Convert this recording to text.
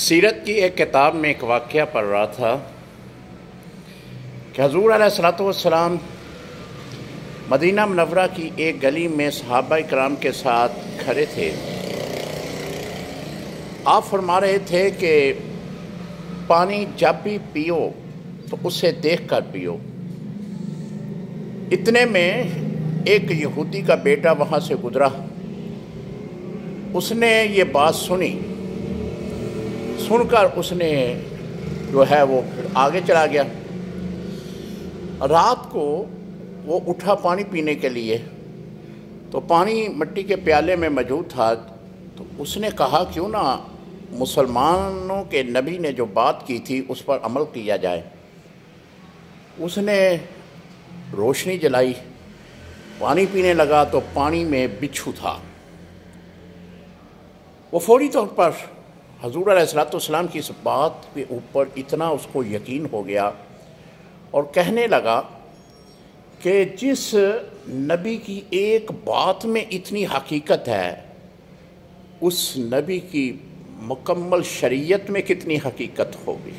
سیرت کی ایک کتاب میں ایک واقعہ پڑھ رہا تھا کہ حضور علیہ الصلوۃ والسلام مدینہ منورہ کی ایک گلی میں صحابہ کرام کے ساتھ کھڑے تھے۔ آپ فرما رہے تھے کہ پانی جب بھی پیو تو اسے دیکھ کر پیو۔ اتنے میں ایک یہودی کا بیٹا وہاں سے گزرا، اس نے یہ بات سن کر اس نے جو ہے وہ پھر آگے چلا گیا۔ رات کو وہ اٹھا پانی پینے کے لیے، تو پانی مٹی کے پیالے میں موجود تھا، تو اس نے کہا کیوں نہ مسلمانوں کے نبی نے جو بات کی تھی اس پر عمل کیا جائے۔ اس نے روشنی جلائی، پانی پینے لگا تو پانی میں بچھو تھا۔ وہ فوری طور پر حضور علیہ الصلوۃ والسلام کی اس بات کے اوپر اتنا اس کو یقین ہو گیا اور کہنے لگا کہ جس نبی کی ایک بات میں اتنی حقیقت ہے، اس نبی کی مکمل شریعت میں کتنی حقیقت ہوگی۔